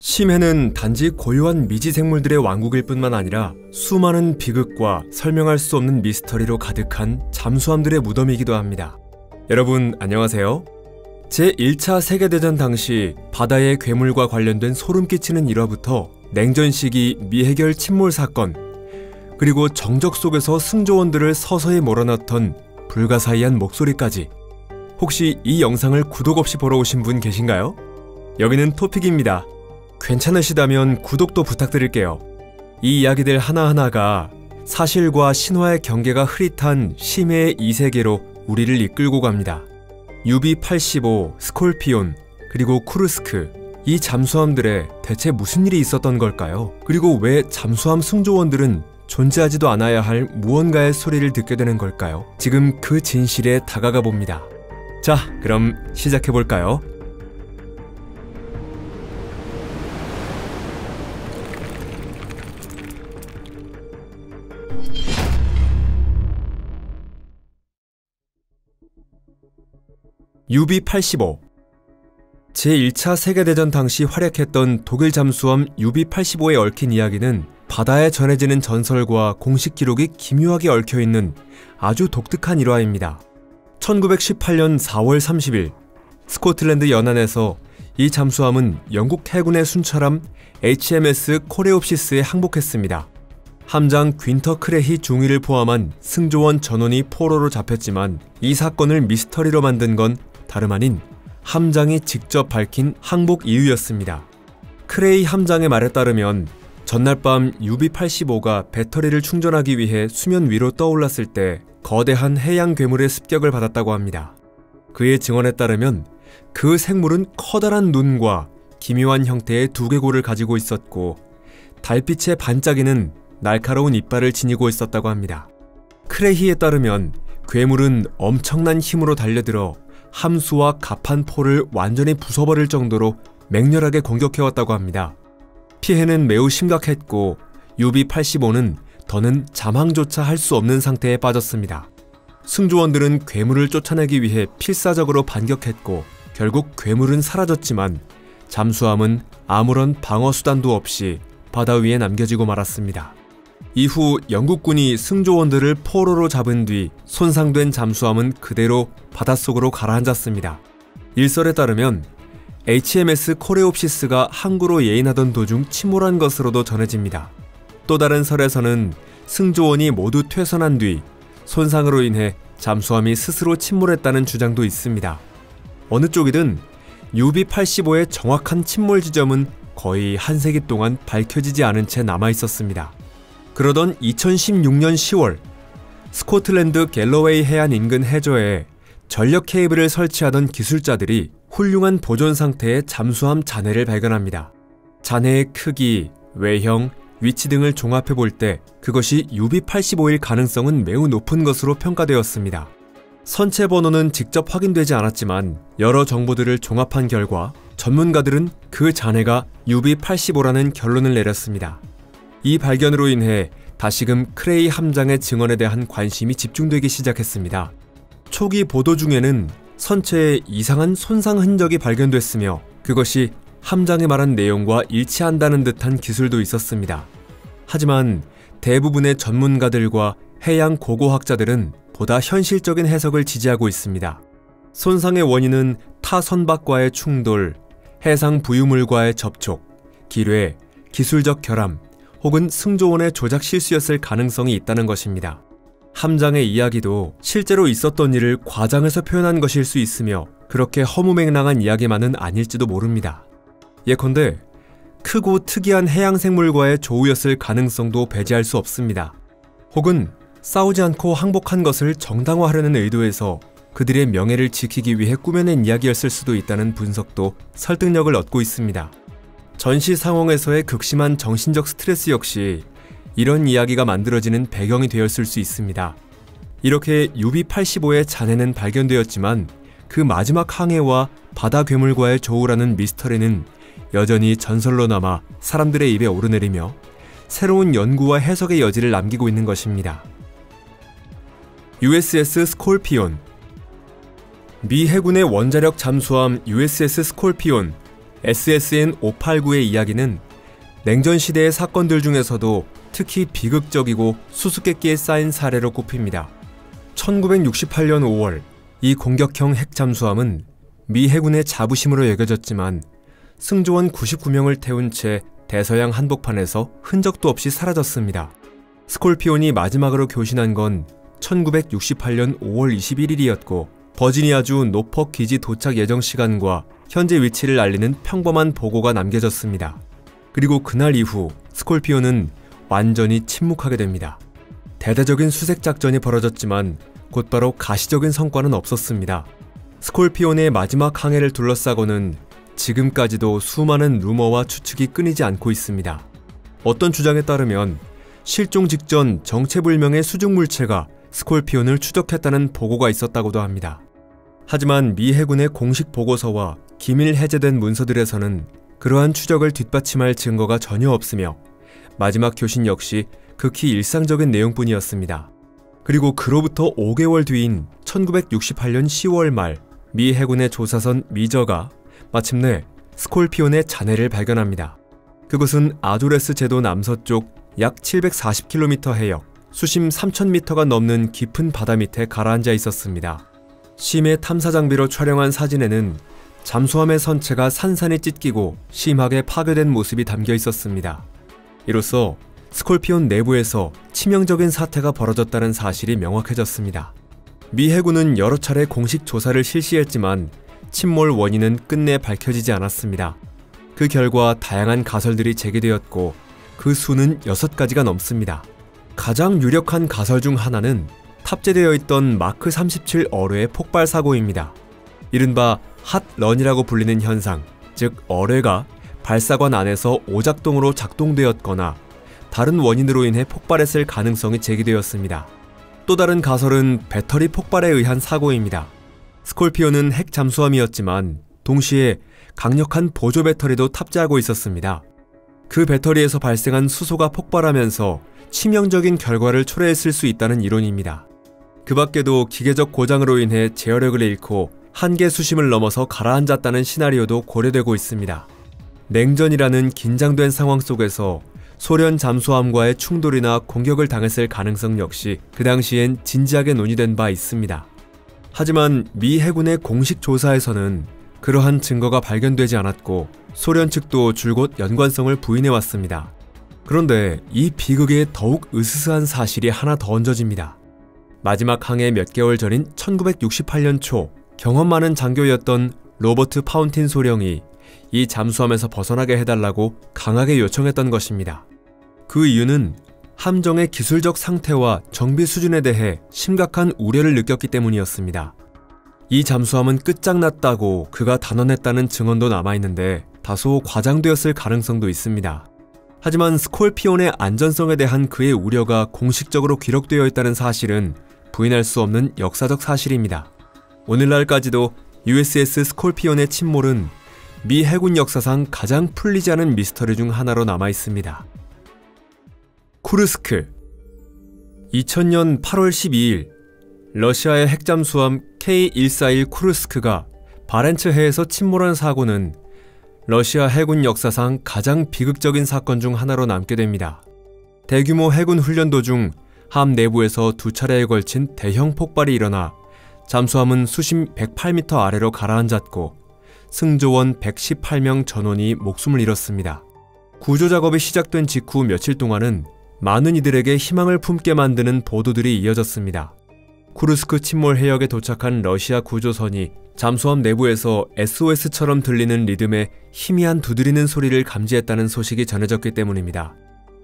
심해는 단지 고요한 미지 생물들의 왕국일 뿐만 아니라 수많은 비극과 설명할 수 없는 미스터리로 가득한 잠수함들의 무덤이기도 합니다. 여러분 안녕하세요. 제1차 세계대전 당시 바다의 괴물과 관련된 소름 끼치는 일화부터 냉전 시기 미해결 침몰 사건, 그리고 정적 속에서 승조원들을 서서히 몰아넣던 불가사의한 목소리까지, 혹시 이 영상을 구독 없이 보러 오신 분 계신가요? 여기는 토픽입니다. 괜찮으시다면 구독도 부탁드릴게요. 이 이야기들 하나하나가 사실과 신화의 경계가 흐릿한 심해의 이 세계로 우리를 이끌고 갑니다. UB-85, 스콜피온, 그리고 쿠르스크, 이 잠수함들에 대체 무슨 일이 있었던 걸까요? 그리고 왜 잠수함 승조원들은 존재하지도 않아야 할 무언가의 소리를 듣게 되는 걸까요? 지금 그 진실에 다가가 봅니다. 자, 그럼 시작해볼까요? UB-85. 제1차 세계대전 당시 활약했던 독일 잠수함 UB-85에 얽힌 이야기는 바다에 전해지는 전설과 공식 기록이 기묘하게 얽혀있는 아주 독특한 일화입니다. 1918년 4월 30일 스코틀랜드 연안에서 이 잠수함은 영국 해군의 순찰함 HMS 코레옵시스에 항복했습니다. 함장 귄터 크레히 중위를 포함한 승조원 전원이 포로로 잡혔지만 이 사건을 미스터리로 만든 건 다름 아닌 함장이 직접 밝힌 항복 이유였습니다. 크레이 함장의 말에 따르면 전날 밤 UB-85가 배터리를 충전하기 위해 수면 위로 떠올랐을 때 거대한 해양 괴물의 습격을 받았다고 합니다. 그의 증언에 따르면 그 생물은 커다란 눈과 기묘한 형태의 두개골을 가지고 있었고 달빛에 반짝이는 날카로운 이빨을 지니고 있었다고 합니다. 크레히에 따르면 괴물은 엄청난 힘으로 달려들어 함수와 갑판포를 완전히 부숴버릴 정도로 맹렬하게 공격해왔다고 합니다. 피해는 매우 심각했고 UB-85는 더는 잠항조차 할 수 없는 상태에 빠졌습니다. 승조원들은 괴물을 쫓아내기 위해 필사적으로 반격했고 결국 괴물은 사라졌지만 잠수함은 아무런 방어수단도 없이 바다 위에 남겨지고 말았습니다. 이후 영국군이 승조원들을 포로로 잡은 뒤 손상된 잠수함은 그대로 바닷속으로 가라앉았습니다. 일설에 따르면 HMS 코레옵시스가 항구로 예인하던 도중 침몰한 것으로도 전해집니다. 또 다른 설에서는 승조원이 모두 퇴선한 뒤 손상으로 인해 잠수함이 스스로 침몰했다는 주장도 있습니다. 어느 쪽이든 UB-85의 정확한 침몰 지점은 거의 한 세기 동안 밝혀지지 않은 채 남아있었습니다. 그러던 2016년 10월 스코틀랜드 갤러웨이 해안 인근 해저에 전력 케이블을 설치하던 기술자들이 훌륭한 보존 상태의 잠수함 잔해를 발견합니다. 잔해의 크기, 외형, 위치 등을 종합해 볼 때 그것이 UB-85일 가능성은 매우 높은 것으로 평가되었습니다. 선체 번호는 직접 확인되지 않았지만 여러 정보들을 종합한 결과 전문가들은 그 잔해가 UB-85라는 결론을 내렸습니다. 이 발견으로 인해 다시금 크레이 함장의 증언에 대한 관심이 집중되기 시작했습니다. 초기 보도 중에는 선체에 이상한 손상 흔적이 발견됐으며 그것이 함장이 말한 내용과 일치한다는 듯한 기술도 있었습니다. 하지만 대부분의 전문가들과 해양 고고학자들은 보다 현실적인 해석을 지지하고 있습니다. 손상의 원인은 타 선박과의 충돌, 해상 부유물과의 접촉, 기뢰, 기술적 결함, 혹은 승조원의 조작 실수였을 가능성이 있다는 것입니다. 함장의 이야기도 실제로 있었던 일을 과장해서 표현한 것일 수 있으며 그렇게 허무맹랑한 이야기만은 아닐지도 모릅니다. 예컨대 크고 특이한 해양생물과의 조우였을 가능성도 배제할 수 없습니다. 혹은 싸우지 않고 항복한 것을 정당화하려는 의도에서 그들의 명예를 지키기 위해 꾸며낸 이야기였을 수도 있다는 분석도 설득력을 얻고 있습니다. 전시 상황에서의 극심한 정신적 스트레스 역시 이런 이야기가 만들어지는 배경이 되었을 수 있습니다. 이렇게 UB-85의 잔해는 발견되었지만 그 마지막 항해와 바다 괴물과의 조우라는 미스터리는 여전히 전설로 남아 사람들의 입에 오르내리며 새로운 연구와 해석의 여지를 남기고 있는 것입니다. USS 스콜피온. 미 해군의 원자력 잠수함 USS 스콜피온 SSN-589의 이야기는 냉전 시대의 사건들 중에서도 특히 비극적이고 수수께끼에 쌓인 사례로 꼽힙니다. 1968년 5월 이 공격형 핵 잠수함은 미 해군의 자부심으로 여겨졌지만 승조원 99명을 태운 채 대서양 한복판에서 흔적도 없이 사라졌습니다. 스콜피온이 마지막으로 교신한 건 1968년 5월 21일이었고 버지니아주 노퍽 기지 도착 예정 시간과 현재 위치를 알리는 평범한 보고가 남겨졌습니다. 그리고 그날 이후 스콜피온은 완전히 침묵하게 됩니다. 대대적인 수색 작전이 벌어졌지만 곧바로 가시적인 성과는 없었습니다. 스콜피온의 마지막 항해를 둘러싸고는 지금까지도 수많은 루머와 추측이 끊이지 않고 있습니다. 어떤 주장에 따르면 실종 직전 정체불명의 수중물체가 스콜피온을 추적했다는 보고가 있었다고도 합니다. 하지만 미 해군의 공식 보고서와 기밀 해제된 문서들에서는 그러한 추적을 뒷받침할 증거가 전혀 없으며 마지막 교신 역시 극히 일상적인 내용뿐이었습니다. 그리고 그로부터 5개월 뒤인 1968년 10월 말 미 해군의 조사선 미저가 마침내 스콜피온의 잔해를 발견합니다. 그곳은 아조레스 제도 남서쪽 약 740km 해역, 수심 3000m가 넘는 깊은 바다 밑에 가라앉아 있었습니다. 심해 탐사 장비로 촬영한 사진에는 잠수함의 선체가 산산이 찢기고 심하게 파괴된 모습이 담겨 있었습니다. 이로써 스콜피온 내부에서 치명적인 사태가 벌어졌다는 사실이 명확해졌습니다. 미 해군은 여러 차례 공식 조사를 실시했지만 침몰 원인은 끝내 밝혀지지 않았습니다. 그 결과 다양한 가설들이 제기되었고 그 수는 6가지가 넘습니다. 가장 유력한 가설 중 하나는 탑재되어 있던 마크 37 어뢰의 폭발 사고입니다. 이른바 핫런이라고 불리는 현상, 즉 어뢰가 발사관 안에서 오작동으로 작동되었거나 다른 원인으로 인해 폭발했을 가능성이 제기되었습니다. 또 다른 가설은 배터리 폭발에 의한 사고입니다. 스콜피온은 핵 잠수함이었지만 동시에 강력한 보조 배터리도 탑재하고 있었습니다. 그 배터리에서 발생한 수소가 폭발하면서 치명적인 결과를 초래했을 수 있다는 이론입니다. 그 밖에도 기계적 고장으로 인해 제어력을 잃고 한계 수심을 넘어서 가라앉았다는 시나리오도 고려되고 있습니다. 냉전이라는 긴장된 상황 속에서 소련 잠수함과의 충돌이나 공격을 당했을 가능성 역시 그 당시엔 진지하게 논의된 바 있습니다. 하지만 미 해군의 공식 조사에서는 그러한 증거가 발견되지 않았고 소련 측도 줄곧 연관성을 부인해왔습니다. 그런데 이 비극에 더욱 으스스한 사실이 하나 더 얹어집니다. 마지막 항해 몇 개월 전인 1968년 초 경험 많은 장교였던 로버트 파운틴 소령이 이 잠수함에서 벗어나게 해달라고 강하게 요청했던 것입니다. 그 이유는 함정의 기술적 상태와 정비 수준에 대해 심각한 우려를 느꼈기 때문이었습니다. 이 잠수함은 끝장났다고 그가 단언했다는 증언도 남아있는데 다소 과장되었을 가능성도 있습니다. 하지만 스콜피온의 안전성에 대한 그의 우려가 공식적으로 기록되어 있다는 사실은 부인할 수 없는 역사적 사실입니다. 오늘날까지도 USS 스콜피온의 침몰은 미 해군 역사상 가장 풀리지 않은 미스터리 중 하나로 남아있습니다. 쿠르스크 2000년 8월 12일 러시아의 핵잠수함 K-141 쿠르스크가 바렌츠해에서 침몰한 사고는 러시아 해군 역사상 가장 비극적인 사건 중 하나로 남게 됩니다. 대규모 해군 훈련 도중 함 내부에서 2차례에 걸친 대형 폭발이 일어나 잠수함은 수심 108m 아래로 가라앉았고 승조원 118명 전원이 목숨을 잃었습니다. 구조 작업이 시작된 직후 며칠 동안은 많은 이들에게 희망을 품게 만드는 보도들이 이어졌습니다. 쿠르스크 침몰 해역에 도착한 러시아 구조선이 잠수함 내부에서 SOS처럼 들리는 리듬에 희미한 두드리는 소리를 감지했다는 소식이 전해졌기 때문입니다.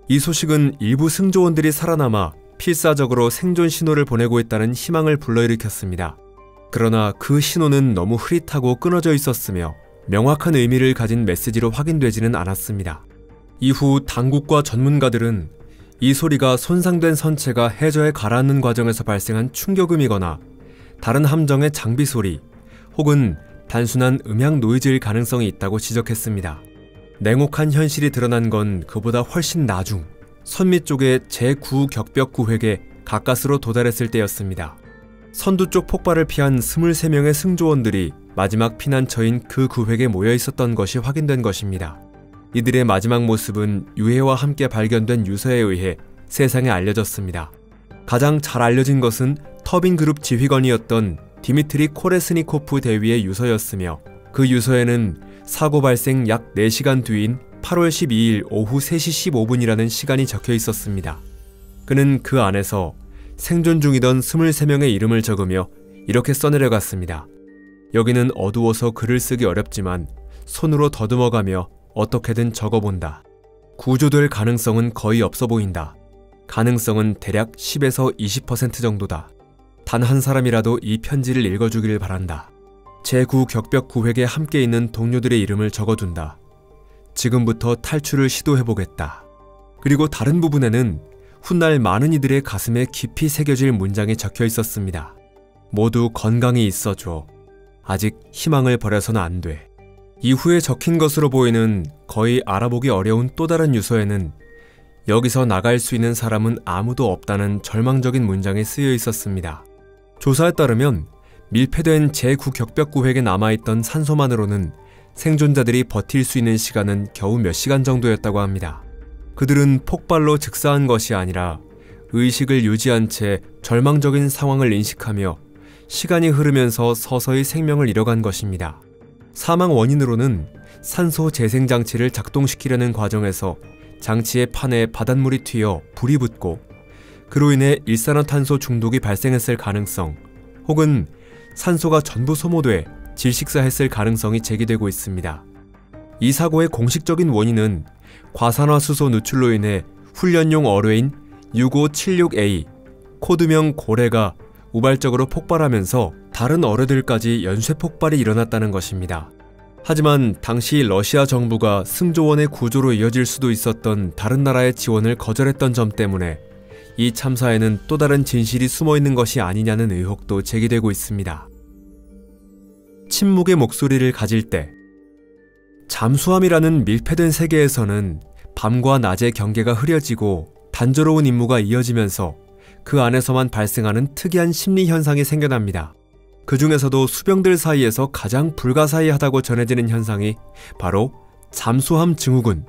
이 소식은 일부 승조원들이 살아남아 필사적으로 생존 신호를 보내고 있다는 희망을 불러일으켰습니다. 그러나 그 신호는 너무 흐릿하고 끊어져 있었으며 명확한 의미를 가진 메시지로 확인되지는 않았습니다. 이후 당국과 전문가들은 이 소리가 손상된 선체가 해저에 가라앉는 과정에서 발생한 충격음이거나 다른 함정의 장비 소리 혹은 단순한 음향 노이즈일 가능성이 있다고 지적했습니다. 냉혹한 현실이 드러난 건 그보다 훨씬 나중 선미 쪽의 제9 격벽 구획에 가까스로 도달했을 때였습니다. 선두 쪽 폭발을 피한 23명의 승조원들이 마지막 피난처인 그 구획에 모여 있었던 것이 확인된 것입니다. 이들의 마지막 모습은 유해와 함께 발견된 유서에 의해 세상에 알려졌습니다. 가장 잘 알려진 것은 터빈그룹 지휘관이었던 디미트리 코레스니코프 대위의 유서였으며 그 유서에는 사고 발생 약 4시간 뒤인 8월 12일 오후 3시 15분이라는 시간이 적혀 있었습니다. 그는 그 안에서 생존 중이던 23명의 이름을 적으며 이렇게 써내려갔습니다. 여기는 어두워서 글을 쓰기 어렵지만 손으로 더듬어가며 어떻게든 적어본다. 구조될 가능성은 거의 없어 보인다. 가능성은 대략 10에서 20% 정도다. 단 한 사람이라도 이 편지를 읽어주길 바란다. 제9격벽 구획에 함께 있는 동료들의 이름을 적어둔다. 지금부터 탈출을 시도해보겠다. 그리고 다른 부분에는 훗날 많은 이들의 가슴에 깊이 새겨질 문장이 적혀 있었습니다. 모두 건강히 있어줘. 아직 희망을 버려서는 안 돼. 이후에 적힌 것으로 보이는 거의 알아보기 어려운 또 다른 유서에는 여기서 나갈 수 있는 사람은 아무도 없다는 절망적인 문장이 쓰여 있었습니다. 조사에 따르면 밀폐된 제9격벽 구획에 남아있던 산소만으로는 생존자들이 버틸 수 있는 시간은 겨우 몇 시간 정도였다고 합니다. 그들은 폭발로 즉사한 것이 아니라 의식을 유지한 채 절망적인 상황을 인식하며 시간이 흐르면서 서서히 생명을 잃어간 것입니다. 사망 원인으로는 산소 재생장치를 작동시키려는 과정에서 장치의 판에 바닷물이 튀어 불이 붙고 그로 인해 일산화탄소 중독이 발생했을 가능성 혹은 산소가 전부 소모돼 질식사했을 가능성이 제기되고 있습니다. 이 사고의 공식적인 원인은 과산화수소 누출로 인해 훈련용 어뢰인 6576A 코드명 고래가 우발적으로 폭발하면서 다른 어뢰들까지 연쇄 폭발이 일어났다는 것입니다. 하지만 당시 러시아 정부가 승조원의 구조로 이어질 수도 있었던 다른 나라의 지원을 거절했던 점 때문에 이 참사에는 또 다른 진실이 숨어있는 것이 아니냐는 의혹도 제기되고 있습니다. 침묵의 목소리를 가질 때 잠수함이라는 밀폐된 세계에서는 밤과 낮의 경계가 흐려지고 단조로운 임무가 이어지면서 그 안에서만 발생하는 특이한 심리 현상이 생겨납니다. 그 중에서도 수병들 사이에서 가장 불가사의하다고 전해지는 현상이 바로 잠수함 증후군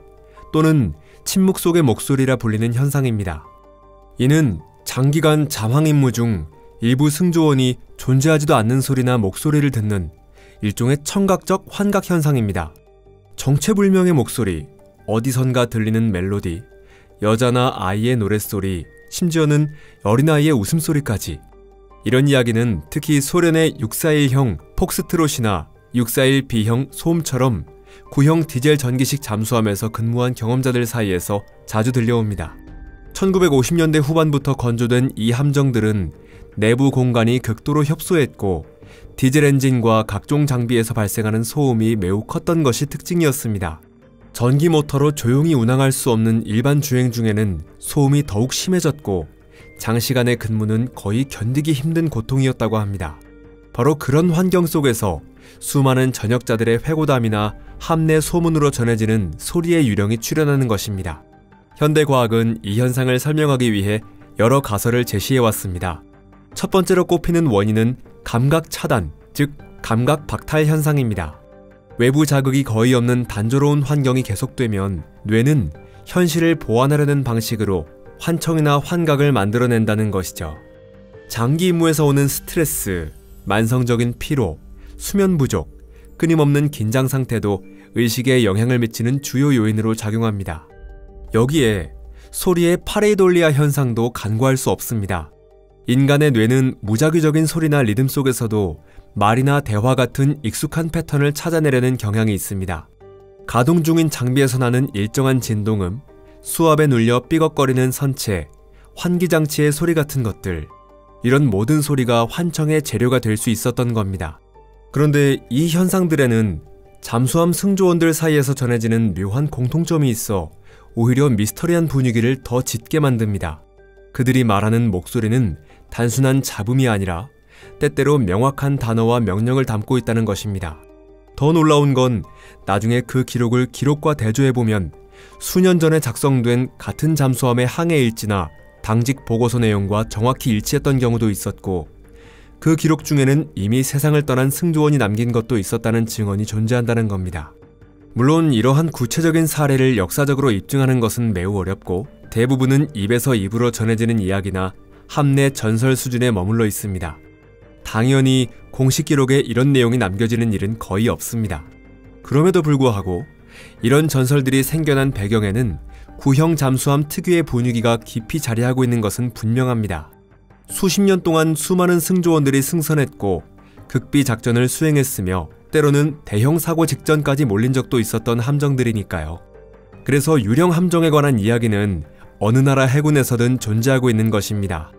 또는 침묵 속의 목소리라 불리는 현상입니다. 이는 장기간 잠항 임무 중 일부 승조원이 존재하지도 않는 소리나 목소리를 듣는 일종의 청각적 환각 현상입니다. 정체불명의 목소리, 어디선가 들리는 멜로디, 여자나 아이의 노랫소리, 심지어는 어린아이의 웃음소리까지. 이런 이야기는 특히 소련의 641형 폭스트롯이나 641B형 소음처럼 구형 디젤 전기식 잠수함에서 근무한 경험자들 사이에서 자주 들려옵니다. 1950년대 후반부터 건조된 이 함정들은 내부 공간이 극도로 협소했고 디젤 엔진과 각종 장비에서 발생하는 소음이 매우 컸던 것이 특징이었습니다. 전기 모터로 조용히 운항할 수 없는 일반 주행 중에는 소음이 더욱 심해졌고 장시간의 근무는 거의 견디기 힘든 고통이었다고 합니다. 바로 그런 환경 속에서 수많은 전역자들의 회고담이나 함내 소문으로 전해지는 소리의 유령이 출현하는 것입니다. 현대과학은 이 현상을 설명하기 위해 여러 가설을 제시해왔습니다. 첫 번째로 꼽히는 원인은 감각 차단, 즉 감각 박탈 현상입니다. 외부 자극이 거의 없는 단조로운 환경이 계속되면 뇌는 현실을 보완하려는 방식으로 환청이나 환각을 만들어낸다는 것이죠. 장기 임무에서 오는 스트레스, 만성적인 피로, 수면 부족, 끊임없는 긴장 상태도 의식에 영향을 미치는 주요 요인으로 작용합니다. 여기에 소리의 파레이돌리아 현상도 간과할 수 없습니다. 인간의 뇌는 무작위적인 소리나 리듬 속에서도 말이나 대화 같은 익숙한 패턴을 찾아내려는 경향이 있습니다. 가동 중인 장비에서 나는 일정한 진동음, 수압에 눌려 삐걱거리는 선체, 환기장치의 소리 같은 것들, 이런 모든 소리가 환청의 재료가 될 수 있었던 겁니다. 그런데 이 현상들에는 잠수함 승조원들 사이에서 전해지는 묘한 공통점이 있어 오히려 미스터리한 분위기를 더 짙게 만듭니다. 그들이 말하는 목소리는 단순한 잡음이 아니라 때때로 명확한 단어와 명령을 담고 있다는 것입니다. 더 놀라운 건 나중에 그 기록을 기록과 대조해보면 수년 전에 작성된 같은 잠수함의 항해 일지나 당직 보고서 내용과 정확히 일치했던 경우도 있었고 그 기록 중에는 이미 세상을 떠난 승조원이 남긴 것도 있었다는 증언이 존재한다는 겁니다. 물론 이러한 구체적인 사례를 역사적으로 입증하는 것은 매우 어렵고 대부분은 입에서 입으로 전해지는 이야기나 함내 전설 수준에 머물러 있습니다. 당연히 공식 기록에 이런 내용이 남겨지는 일은 거의 없습니다. 그럼에도 불구하고 이런 전설들이 생겨난 배경에는 구형 잠수함 특유의 분위기가 깊이 자리하고 있는 것은 분명합니다. 수십 년 동안 수많은 승조원들이 승선했고 극비 작전을 수행했으며 때로는 대형 사고 직전까지 몰린 적도 있었던 함정들이니까요. 그래서 유령 함정에 관한 이야기는 어느 나라 해군에서든 존재하고 있는 것입니다.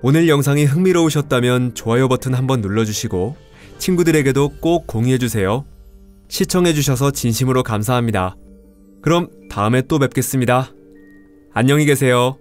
오늘 영상이 흥미로우셨다면 좋아요 버튼 한번 눌러주시고 친구들에게도 꼭 공유해주세요. 시청해주셔서 진심으로 감사합니다. 그럼 다음에 또 뵙겠습니다. 안녕히 계세요.